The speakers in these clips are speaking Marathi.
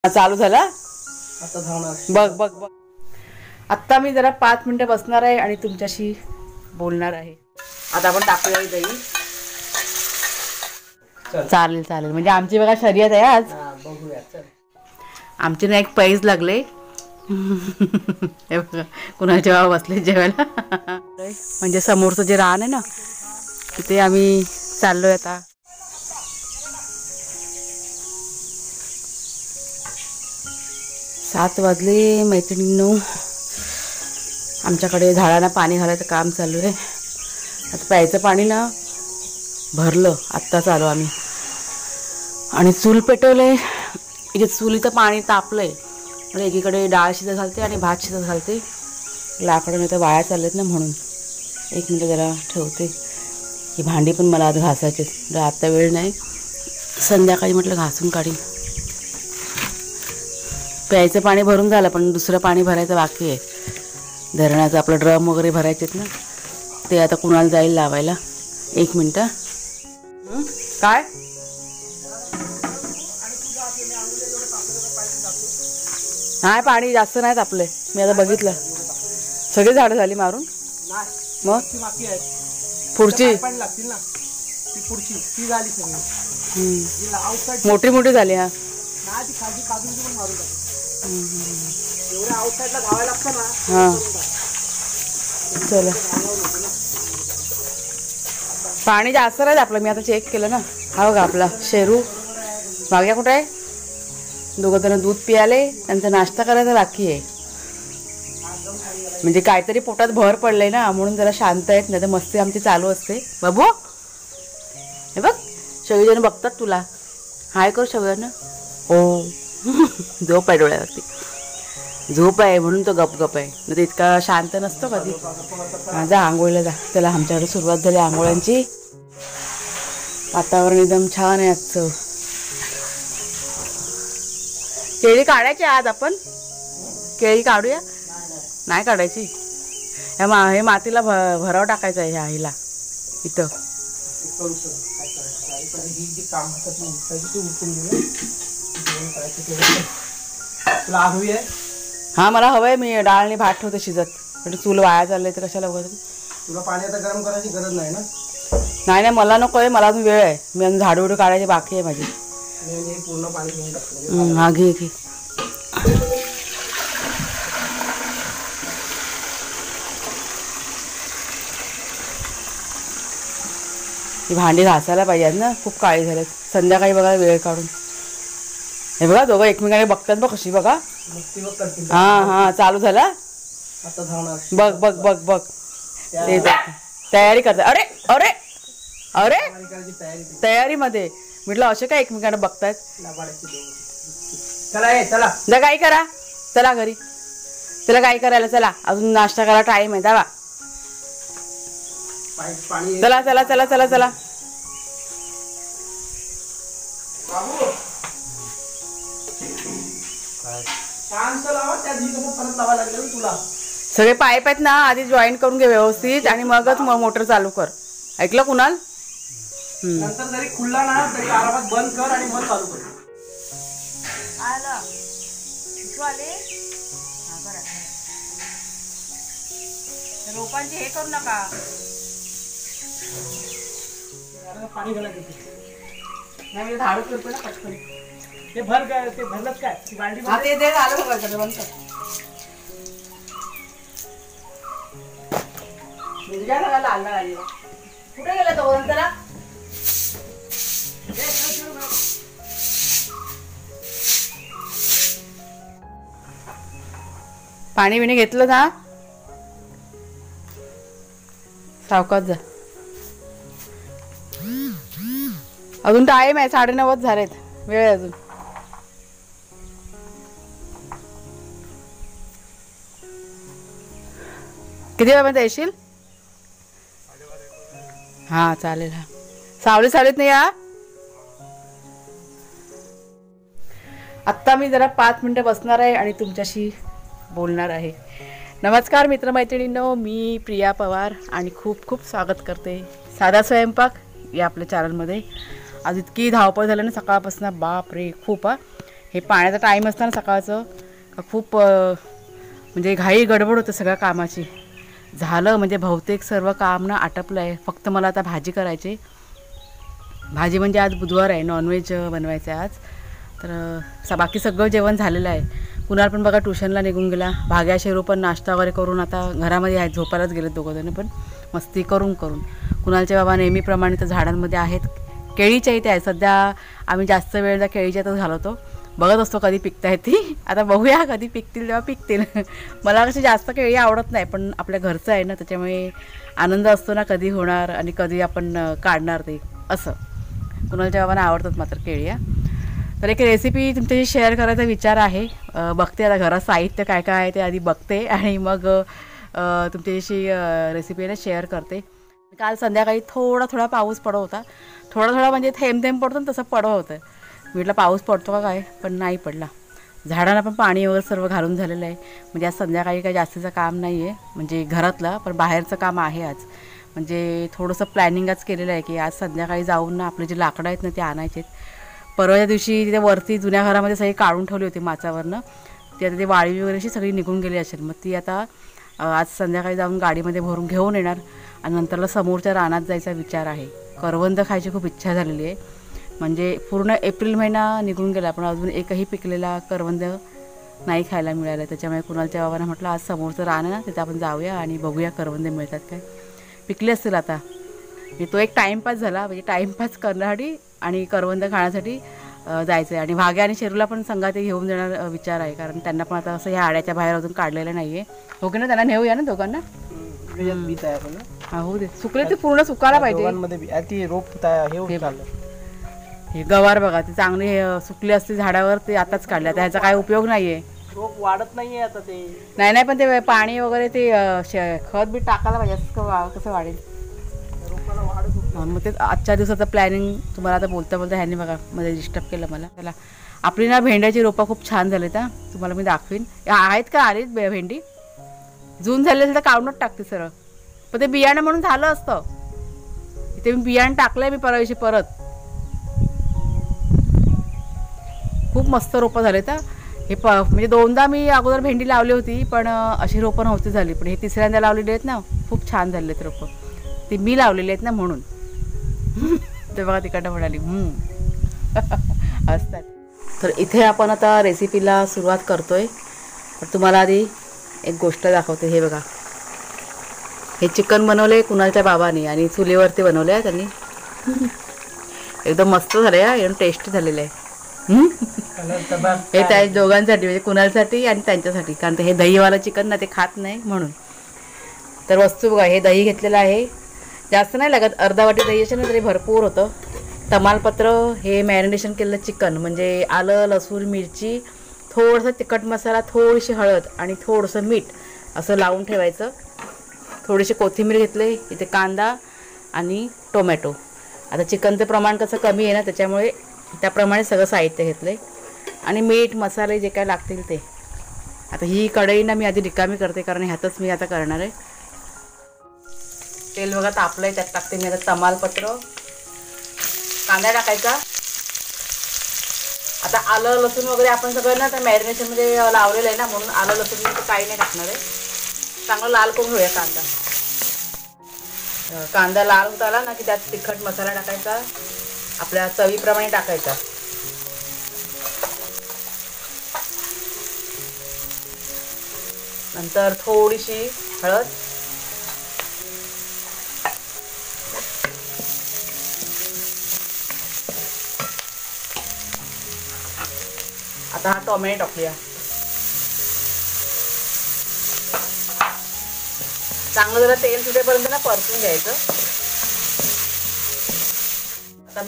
चालू झाला आता धावणार. बघ बघ बघ. आत्ता मी जरा 5 मिनिटं बसणार आहे आणि तुमच्याशी बोलणार आहे. आता आपण टाकूया दही. चालेल चालेल. म्हणजे आमची बघा शर्यत आहे आज. बघूया. चल आमची ना एक पैज लागले. हे बघा कुणाच्या जेव्हा बसले जेवायला. म्हणजे समोरचं जे रान आहे ना तिथे आम्ही चाललोय आता. सात वाजले मैत्रिणींनो. आमच्याकडे झाडांना पाणी घालायचं काम चालू आहे. आता प्यायचं पाणी ना भरलं. आत्ताच आलो आम्ही आणि चूल पेटवलंय. इथे चुलीचं पाणी तापलंय. म्हणजे एकीकडे डाळ शिजत घालते आणि भात शिजत घालते. लाकडं नाही तर वाया चाललेत ना म्हणून. 1 मिनिट जरा ठेवते. ही भांडी पण मला आज घासायचे. आत्ता वेळ नाही. संध्याकाळी म्हटलं घासून काढीन. प्यायचं पाणी भरून झालं पण दुसरं पाणी भरायचं बाकी आहे. धरणाचं आपलं ड्रम वगैरे भरायचेत ना ते आता कुणाला जाईल लावायला. 1 मिनटं. काय नाही पाणी जास्त नाहीत आपले. मी आता बघितलं सगळे झाडं झाली मारून. मग पुढची मोठी मोठी झाली. हा हा चला. पाणी जास्त राहील आपलं. मी आता चेक केलं ना. हा बघा आपला शेरू. माग्या कुठे आहे. दोघं जण दूध पियाले. त्यांचा नाश्ता करायचा बाकी आहे. म्हणजे काहीतरी पोटात भर पडलंय ना म्हणून जरा शांत आहेत. नाही तर मस्ती आमची चालू असते. बाबू हे बघ सगळेजण बघतात तुला. हाय कर सगळ्यांना. हो झोप आहे डोळ्यावरती. झोप आहे म्हणून तो गपगप आहे. नाही तर इतका शांत नसतो कधी. जा आंघोळीला जा. चला आमच्याकडे सुरुवात झाली आंघोळ्यांची. वातावरण एकदम छान आहे आजचं. केळी काढायची आज आपण. केळी काढूया. नाही काढायची. हे मातीला भराव टाकायचं आहे. ह्या हिला इथं. हा मला हवंय. मी डाळ आणि भात ठेवते शिजत. म्हणजे चूल वाया चाललंय तर कशाला बघत. तुला पाणी आता गरम करायची गरज नाही ना. नाही मला नको आहे. मला अजून वेळ आहे. मी अजून झाडू बिडू काढायची बाकी आहे माझी. पूर्ण पाणी घेऊन टाकतो. हा घे घे. ही भांडी घासायला पाहिजेत ना. खूप काळी झाल्यात. संध्याकाळी बघा वेळ काढून. हे बघा दोघं एकमेकाने बघतात बघ कशी. बघा हा हा चालू झाला. बघ बघ बघ बघ. ते तयारी करतात. अरे अरे अरे तयारीमध्ये म्हटलं असे काय एकमेकांना बघतायत. चला जा काय करा. चला घरी. चला काय करायला. चला अजून नाश्ता करायला टाइम आहे. जावा. चला चला चला चला चला. सगळे पाईप आहेत ना आधी जॉईन करून घे व्यवस्थित आणि मगच मोटर चालू कर. ऐकलं कुणाल. नंतर जरी खुलला ना तरी आरामात बंद कर आणि मग चालू कर. रोपांची हे करू नका. पाणी घालायचं नाही. झाडू करतो ना पटकन. ते भर काय ते भरलंच काय गाडी ते झालं बघायचं बंद कर. लाल आली कुठे गेला तो त्याला. पाणी बिणी घेतलं ना. सावकाश जा. अजून टाइम आहे. 9:30 झालेत. वेळ अजून. किती वेळामध्ये येशील. हा चालेल. हा सावली सावलीत नाही. या आत्ता मी जरा 5 मिनिटं बसणार आहे आणि तुमच्याशी बोलणार आहे. नमस्कार मित्रमैत्रिणींनो. मी प्रिया पवार आणि खूप खूप स्वागत करते साधा स्वयंपाक या आपल्या चॅनलमध्ये. आज इतकी धावपळ झाली ना सकाळपासून. बाप रे खूप. हे पाण्याचा टाईम असतं ना सकाळचं का खूप म्हणजे घाई गडबड होतं सगळ्या कामाची. झालं म्हणजे बहुतेक सर्व काम ना आटपलं आहे. फक्त मला आता भाजी करायची. भाजी म्हणजे आज बुधवार आहे, नॉनव्हेज बनवायचं आहे आज. तर बाकी सगळं जेवण झालेलं आहे. कुणाल पण बघा ट्युशनला निघून गेला. भाग्या शेरू पण नाश्ता वगैरे करून आता घरामध्ये आहेत, झोपायलाच गेलेत दोघंजणं पण मस्ती करून. कुणालचे बाबा नेहमीप्रमाणे तर झाडांमध्ये आहेत. केळीच्या इथे आहे सध्या. आम्ही जास्त वेळ केळीच्यातच घालवतो. बघत असतो कधी पिकता येते. आता बघूया कधी पिकतील तेव्हा पिकतील. मला कशी जास्त केळी आवडत नाही, पण आपल्या घरचं आहे ना, त्याच्यामुळे आनंद असतो ना कधी होणार आणि कधी आपण काढणार ते असं. कुणालच्या बाबांना आवडतात मात्र केळी. तर एक रेसिपी तुमच्याशी शेअर करायचा विचार आहे. बघते आता घरात साहित्य काय काय आहे ते आधी बघते आणि मग तुमच्याशी रेसिपीला शेअर करते. काल संध्याकाळी थोडा पाऊस पडत होता. थोडा म्हणजे थेंब पडतो ना तसं पडत होतं. म्हटलं पाऊस पडतो का काय, पण नाही पडला. झाडांना पण पाणी वगैरे सर्व घालून झालेलं आहे. म्हणजे आज संध्याकाळी काही जास्तीचं काम नाही आहे म्हणजे घरातलं, पण बाहेरचं काम आहे आज. म्हणजे थोडंसं प्लॅनिंग आज केलेलं आहे की आज संध्याकाळी जाऊन ना आपले जे लाकडं आहेत ना ते आणायचे आहेत. परवाच्या दिवशी तिथे वरती जुन्या घरामध्ये सगळी काढून ठेवली होती माचावरनं. ती आता ते वाळवी वगैरे अशी सगळी निघून गेली असेल. मग ती आता आज संध्याकाळी जाऊन गाडीमध्ये भरून घेऊन येणार आणि नंतरला समोरच्या रानात जायचा विचार आहे. करवंद खायची खूप इच्छा झालेली आहे. म्हणजे पूर्ण एप्रिल महिना निघून गेला पण अजून एकही पिकलेला करवंद नाही खायला मिळालं. त्याच्यामुळे कुणालच्या बाबांना म्हटलं आज समोरचं रान आहे ना तिथे आपण जाऊया आणि बघूया करवंदे मिळतात काय. पिकले असतील आता. तो एक टाईमपास झाला, म्हणजे टाईमपास करण्यासाठी आणि करवंद खाण्यासाठी जायचं आहे. आणि भाग्या आणि शेरूला पण संघात घेऊन जाणार विचार आहे, कारण त्यांना पण आता असं ह्या आड्याच्या बाहेर अजून काढलेलं नाही आहे. हो की ना, त्यांना नेऊया ना दोघांना. हो दे, सुकले ते पूर्ण सुकायला पाहिजे. हे गवार बघा ते चांगले सुकले असते झाडावर, ते आताच काढले. आता ह्याचा काय उपयोग नाही आहे. रोप वाढत नाहीये आता ते. नाही पण ते पाणी वगैरे ते खत बी टाकायला पाहिजे. कसं वाढेल रोपाला वाढत. मग ते आजच्या दिवसाचं प्लॅनिंग तुम्हाला आता बोलता ह्यांनी बघा मध्ये डिस्टर्ब केलं मला. त्याला आपली ना भेंड्याची रोपं खूप छान झालीत. तुम्हाला मी दाखवीन. आहेत का आलीत भेंडी. जून झाले असेल तर काढूनच टाकते सरळ. पण ते बियाणं म्हणून झालं असतं. इथे मी बियाणं टाकलंय मी परवाशी परत. खूप मस्त रोपं झालेत. हे म्हणजे दोनदा मी अगोदर भेंडी लावली होती पण अशी रोपं नव्हती झाली. पण हे तिसऱ्यांदा लावलेली आहेत ना, खूप छान झालेली आहेत रोपं. ती मी लावलेली आहेत ना म्हणून. ते बघा तिकडनं म्हणाली असतात. तर इथे आपण आता रेसिपीला सुरुवात करतोय. तर तुम्हाला आधी एक गोष्ट दाखवते. हे बघा, हे चिकन बनवले कुणालच्या बाबांनी आणि चुलीवरती बनवले आहे त्यांनी. एकदम मस्त झालं आहे, एकदम टेस्टी झालेलं आहे. हे त्या दोघांसाठी म्हणजे कुणालसाठी आणि त्यांच्यासाठी, कारण हे दहीवाला चिकन ना ते खात नाही म्हणून. तर वस्तू बघा, हे दही घेतलेलं आहे. जास्त नाही लागत, अर्धा वाटी दही असेल ना तरी भरपूर होतं. तमालपत्र, हे मॅरिनेशन केलेलं चिकन म्हणजे आलं लसूण मिरची, थोडंसं तिखट मसाला, थोडीशी हळद आणि थोडंसं मीठ असं लावून ठेवायचं. थोडीशी कोथिंबीर घेतले, इथे कांदा आणि टोमॅटो. आता चिकनचं प्रमाण कसं कमी आहे ना त्याच्यामुळे त्याप्रमाणे सगळं साहित्य घेतलं आहे. आणि मीठ मसाले जे काय लागतील ते. आता ही कढई ना मी आधी रिकामी करते, कारण ह्यातच मी आता करणार आहे. तेल बघा तापलं आहे, त्यात टाकते मी आता तमालपत्र. कांदा टाकायचा. आता आलं लसूण वगैरे आपण सगळं ना त्या मॅरिनेशनमध्ये लावलेलं आहे ना, म्हणून आलं लसूण मी काही नाही टाकणार आहे. चांगलं लाल करून घेऊया कांदा. कांदा लाल होत आला ना की त्यात तिखट मसाला टाकायचा, आपल्या चवीप्रमाणे टाकायचा. नंतर थोडीशी हळद, आता हा टोमॅटो टाकूया. चांगलं जरा तेल सुटेपर्यंत ना परतून घ्यायचं. आता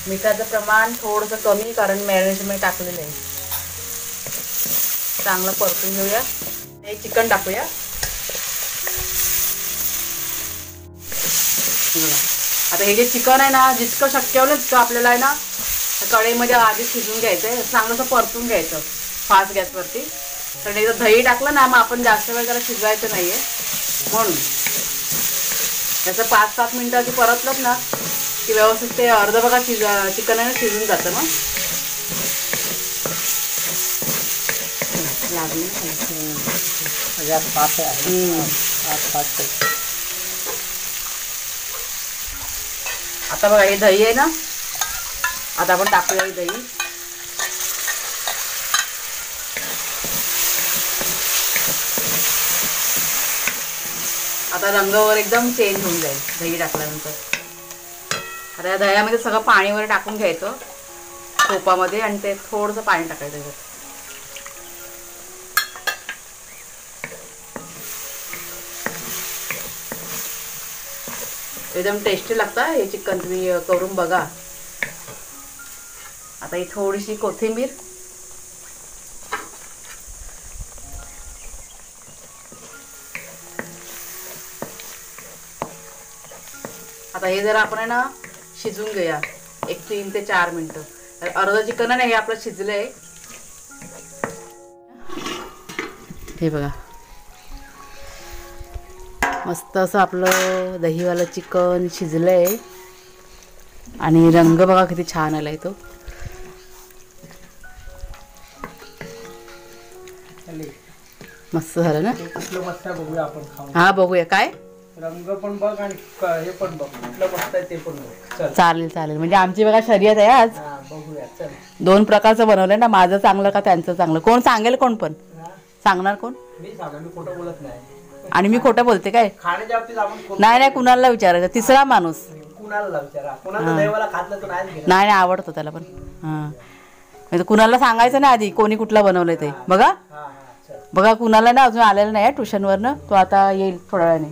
मिठाचं प्रमाण थोडंसं कमी, कारण मॅरिनेशनमध्ये टाकलेलं आहे. चांगलं परतून घेऊया. हे चिकन टाकूया. आता हे जे चिकन आहे ना, जितकं शक्य होईल तितकं आपल्याला आहे ना कढईमध्ये आधी शिजवून घ्यायचं आहे. चांगलंसं परतून घ्यायचं फास्ट गॅसवरती. कारण एकदा दही टाकलं ना मग आपण जास्त वेळ त्याला शिजवायचं नाही आहे म्हणून. त्याचं 5-7 मिनटं आधी परतलं ना की व्यवस्थित ते अर्ध बघा चिकन आहे ना शिजून जातं. मग लागली ना खाली. म्हणजे आज फास्ट आहे. आज फास्ट आहे. आता बघा हे दही आहे ना, आता आपण टाकूया हे दही. आता रंग वगैरे एकदम चेंज होऊन जाईल दही टाकल्यानंतर. आता या दह्यामध्ये सगळं पाणी वगैरे टाकून घ्यायचं कोपामध्ये आणि ते थोडंसं पाणी टाकायचं त्याच्यात. एकदम टेस्टी लागतं हे चिकन, तुम्ही करून बघा. आता ही थोडीशी कोथिंबीर, आता हे जर आपण आहे ना शिजून घेऊया 3 ते 4 मिनिटं. तर अर्ध चिकन आहे ना हे आपलं शिजलंय. हे बघा मस्त असं आपलं दहीवालं चिकन शिजलंय आणि रंग बघा किती छान आलाय तो. मस्त झालं ना. कुठलं मस्त आहे बघूया आपण खाऊन. हा बघूया काय रंग पण बघ आणि हे पण बघ कुठलं मस्त आहे ते पण बघ. चल चालेल चालेल. म्हणजे आमची बघा शर्यत आहे आज. बघूया चल. 2 प्रकारचं बनवलंय ना, माझं चांगलं का त्यांचं चांगलं. कोण सांगेल, कोण पण सांगणार कोण. मी सांगा मी खोटं बोलत नाही आणि मी खोटं बोलते काय. खाण्याच्या बाबतीत आपण नाही कुणाला विचारायचं. तिसरा माणूस कुणाला विचारा. कुणाला दहीवाला खातलं तर नाही. नाही आवडतो त्याला पण. हां कुणाला सांगायचं ना आधी कोणी कुठला बनवलंय ते. बघा बघा कुणाला ना अजून आलेलं नाही ट्युशनवरनं, तो आता येईल थोड्या वेळाने,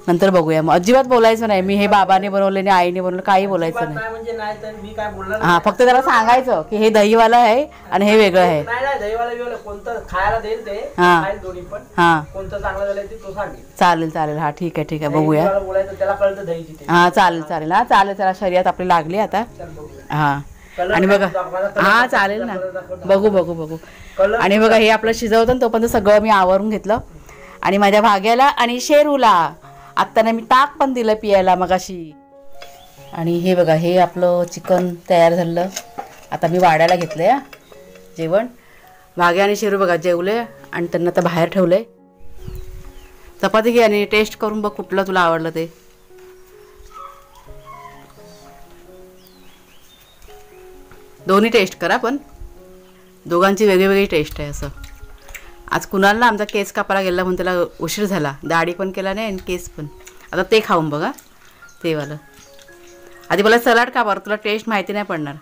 नंतर बघूया. मग अजिबात बोलायचं नाही मी हे बाबाने बनवले आणि आईने बनवलं, काही बोलायचं नाही. म्हणजे नाही तर मी काय बोलणार. हा फक्त त्याला सांगायचं की हे दहीवाला आहे आणि हे वेगळं आहे. नाही दहीवाला कोणतं खायला देईल ते दोन्ही पण. हा कोणतं चांगलं झालं ते तो सांगेल. चालेल चालेल. हा ठीक आहे बघूया. बोलायचं त्याला कळतं दहीची. हा चालेल चालेल. हा चालेल. त्याला शर्यत आपली लागली आता. हा आणि बघा हा चालेल ना. बघू बघू बघू. आणि बघा हे आपलं शिजवतं ना तोपर्यंत सगळं मी आवरून घेतलं. आणि माझ्या भाग्याला आणि शेरूला आत्ताने मी ताक पण दिलं पियायला मगाशी. आणि हे बघा हे आपलं चिकन तयार झालं. आता मी वाढायला घेतलंय जेवण. भाग्या आणि शेरू बघा जेवले आणि त्यांना आता बाहेर ठेवलंय. चपाती घे आणि टेस्ट करून बघ कुठलं तुला आवडलं ते. दोन्ही टेस्ट करा, पण दोघांची वेगळी टेस्ट आहे. असं आज कुणाला ना आमचा केस कापायला गेला म्हणून त्याला उशीर झाला. दाढी पण केला नाही आणि केस पण. आता ते खाऊन बघा ते वालं. आधी मला सलाड का बरं, तुला टेस्ट माहिती नाही पडणार.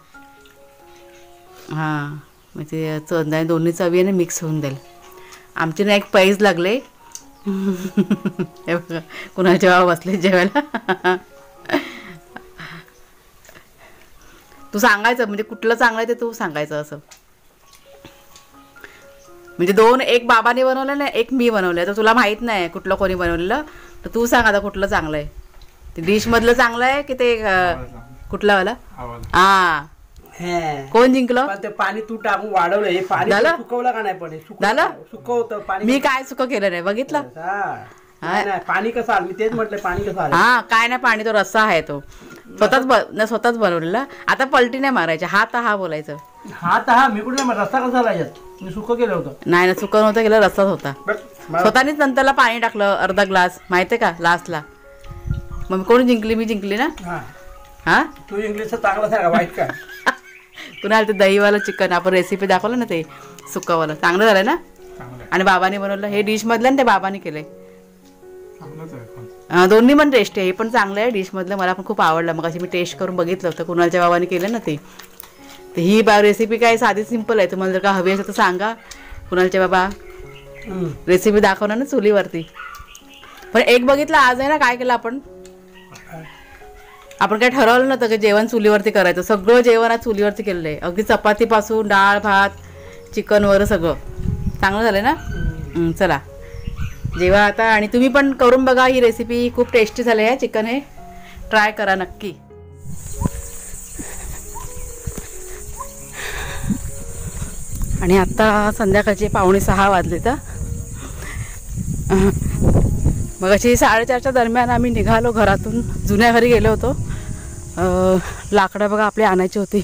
हां मग ते दोन्ही चवी आणि मिक्स होऊन जाईल. आमची ना एक पैज लागले. हे बघा कुणाच्या बाबा बसले जेवायला. तू सांगायचं म्हणजे कुठलं चांगलं आहे ते तू सांगायचं. असं म्हणजे 2 एक बाबाने बनवलं ना एक मी बनवलं. तर तुला माहीत नाही कुठलं कोणी बनवलेलं, तर तू सांग आता कुठलं चांगलं आहे. ते डिशमधलं चांगलं आहे की ते कुठलं वाला. हां कोण जिंकलं. ते पाणी तू टाकून वाढवलं. हे पाणी सुकवलं का नाही. पण झालं सुकवतं पाणी. मी काय सुक केलं नाही बघितलं. पाणी कसं आलं मी तेच म्हटलं पाणी कसं आलं. हा काय नाही पाणी तो रस्सा आहे तो स्वतःच बनवलेला. आता पलटी नाही मारायची. हा बोलायचं. हा मी कुठे रस्ता कसा आला यात. मी सुकं केलं होतं. नाही ना सुकं नव्हतं केलं, रस्साच होता. स्वतःनीच नंतरला पाणी टाकलं अर्धा ग्लास माहितीये का लास्टला. मग कोणी जिंकली. मी जिंकली ना. हा तू जिंकलीस तर चांगलं आहे का वाईट काय. कुणाला ते दहीवालं चिकन आपण रेसिपी दाखवलं ना ते सुकावालं चांगलं झालं ना. आणि बाबाने बनवलं हे डिश मधलं ना ते बाबाने केलंय. दोन्ही पण टेस्टी आहे. हे पण चांगलं आहे डिश मधलं. मला पण खूप आवडलं. मग अशी मी टेस्ट करून बघितलं होतं कुणालच्या बाबाने केलं ना ते. ही रेसिपी काय साधी सिंपल आहे. तुम्हाला जर का हवी असेल तर सांगा. कुणालच्या बाबा रेसिपी दाखवणार ना चुलीवरती. पण एक बघितलं आज आहे ना काय केलं आपण काय ठरवलं नव्हतं की जेवण चुलीवरती करायचं. सगळं जेवण आज चुलीवरती केलेलं आहे. अगदी चपातीपासून डाळ भात चिकन वगैरे सगळं चांगलं झालं ना. चला जेव्हा आता. आणि तुम्ही पण करून बघा ही रेसिपी. खूप टेस्टी झाली आहे चिकन. हे ट्राय करा नक्की. आणि आत्ता संध्याकाळचे 5:45 वाजले. तर मग अशी 4:30च्या दरम्यान आम्ही निघालो घरातून. जुन्या घरी गेलो होतो. लाकडं बघा आपली आणायची होती.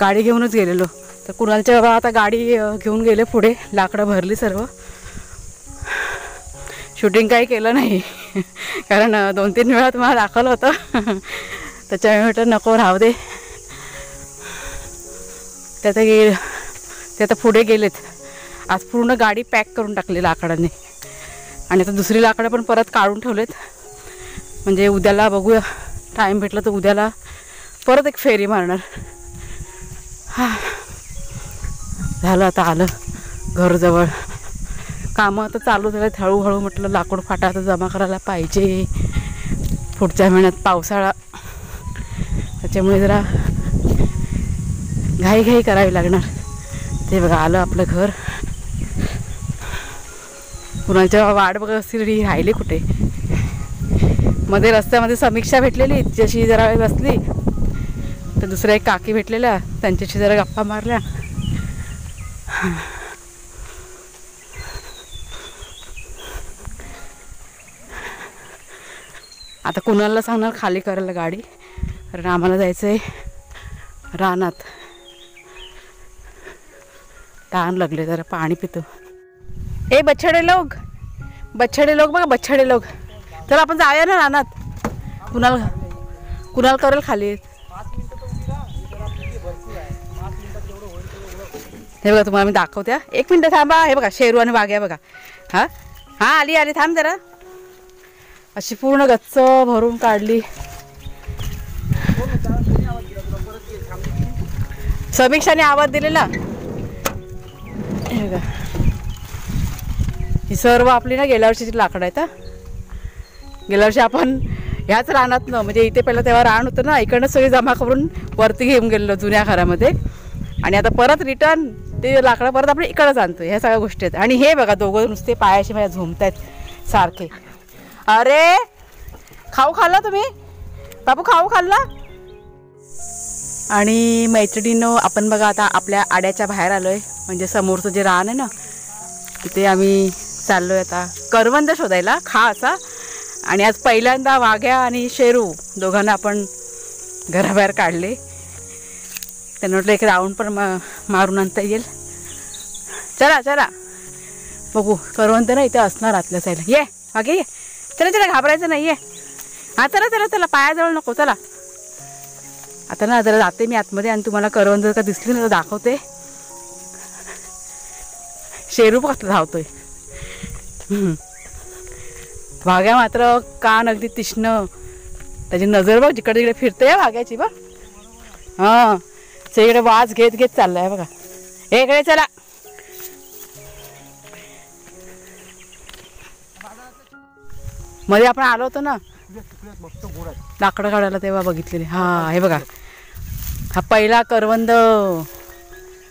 गाडी घेऊनच गेलेलो. तर कुणालच्या बाबा आता गाडी घेऊन गेले पुढे, लाकडं भरली सर्व. शूटिंग काही केलं नाही कारण 2-3 वेळा तुम्हाला दाखवलं होतं त्याच्यामुळे म्हटलं नको राहू दे. ते आता पुढे गेलेत. आज पूर्ण गाडी पॅक करून टाकली लाकडाने आणि आता दुसरी लाकडं पण परत काढून ठेवलेत. म्हणजे उद्याला बघूया, टाईम भेटला तर उद्याला परत एक फेरी मारणार. झालं आता आलं घरजवळ. कामं आता चालू झालं हळूहळू. म्हटलं लाकूड फाटा आता जमा करायला पाहिजे. पुढच्या महिन्यात पावसाळा, त्याच्यामुळे जरा घाई करावी लागणार. ते बघा आलं आपलं घर. कुणाच्या वाट बघत असतील ही राहिली कुठे. मध्ये रस्त्यामध्ये समीक्षा भेटलेली, तिच्याशी जरा वेळ बसली. तर दुसऱ्या एक काकी भेटलेल्या, त्यांच्याशी जरा गप्पा मारल्या. आता कुणाला सांगणार खाली करायला गाडी, कारण आम्हाला जायचं आहे रानात. तहान लागले, जरा पाणी पितो. ए बछडे लोक बघा, बछडे लोक. तर आपण जाऊया ना रानात. कुणाल करेल खाली. हे बघा तुम्हाला मी दाखवते. 1 मिनटं थांबा. हे बघा शेरू आणि वाघ्या बघा. हां आली थांब जरा. अशी पूर्ण गच्च भरून काढली. समीक्षाने आवाज दिलेला. हे बघा ही सर्व आपली ना गेल्या वर्षीची लाकडं आहेत. गेल्या वर्षी आपण ह्याच रानातनं, म्हणजे इथे पहिलं तेव्हा रान होतं ना, इकडनं सगळी जमा करून वरती घेऊन गेलेलो जुन्या घरामध्ये. आणि आता परत रिटर्न ते लाकडं परत आपण इकडंच आणतो. ह्या सगळ्या गोष्टी आहेत. आणि हे बघा दोघं नुसते पायाशी माझ्या झुमत आहेत सारखे. अरे खाऊ खाल्ला तुम्ही बाबू, खाऊ खाल्ला. आणि मैत्रिणींनो आपण बघा आता आपल्या आड्याच्या बाहेर आलोय. म्हणजे समोरचं जे रान आहे ना, तिथे आम्ही चाललोय आता करवंद शोधायला खायचा. आणि आज पहिल्यांदा वाघ्या आणि शेरू दोघांना आपण घराबाहेर काढले. त्यांना म्हटलं एक राऊंड पण मारून आणता येईल. चला बघू करवंद ना इथे असणार आतल्या साईडला. ये वाघे ये. चला घाबरायचं नाही. ये हां चला पायाजवळ नको. चला आता ना जरा जाते मी आतमध्ये आणि तुम्हाला करवंद जर का दिसली ना तर दाखवते. शेरू पण धावतोय. वाघ्या मात्र कान अगदी तीक्ष्ण, त्याची नजर बघ जिकडे तिकडे फिरते या वाघ्याची बघ. हां सगळीकडे वाज घेत चाललाय बघा. इकडे चला. मध्ये आपण आलो होतो ना लाकडं काढायला, तेव्हा बघितलेले. हा हे बघा हा पहिला करवंद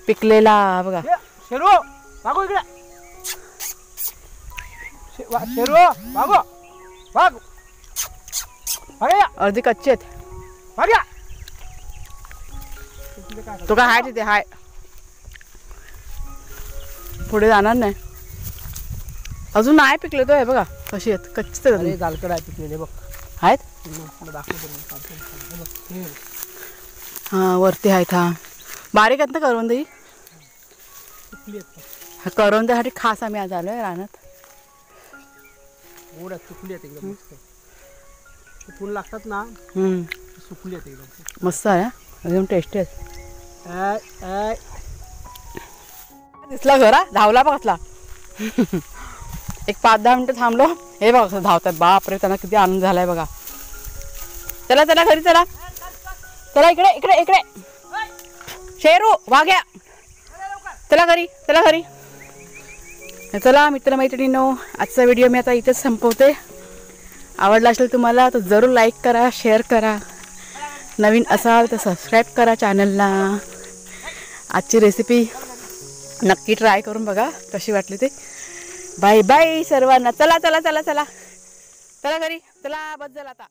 पिकलेला बघा. शेरू बागो इकडे. शेरू बागो बाग. अर्धी कच्चे आहेत. तो काय हाय तिथे हाय, पुढे जाणार नाही. अजून नाही पिकले तो. आहे बघा कशी आहेत, कच्चे आहेत. जालकडे आहे पिकलेले बघ आहेत. हां वरती आहेत. हा बारीक आहेत ना करवंद. ही करवंदासाठी खास आम्ही आज आलोय रानात. गोड सुकली आहेत एकदम मस्त. फुल लागतात ना, सुकली आहेत एकदम मस्त आहे. एकदम टेस्टी आहेत. दिसला घरा धावला बघ असला. एक 5-10 मिनिटं थांबलो. हे बघ असं धावतात. बापरे त्यांना किती आनंद झालाय बघा. चला घरी चला. इकडे शेरू वाघ्या चला घरी. चला मित्रमैत्रिणींनो, आजचा व्हिडिओ मी आता इथेच संपवते. आवडला असेल तुम्हाला तर जरूर लाईक करा, शेअर करा. नवीन असाल तर सबस्क्राईब करा चॅनलला. आजची रेसिपी नक्की ट्राय करून बघा कशी वाटली ते. बाय सर्वांना. चला घरी. चला बस झालं आता.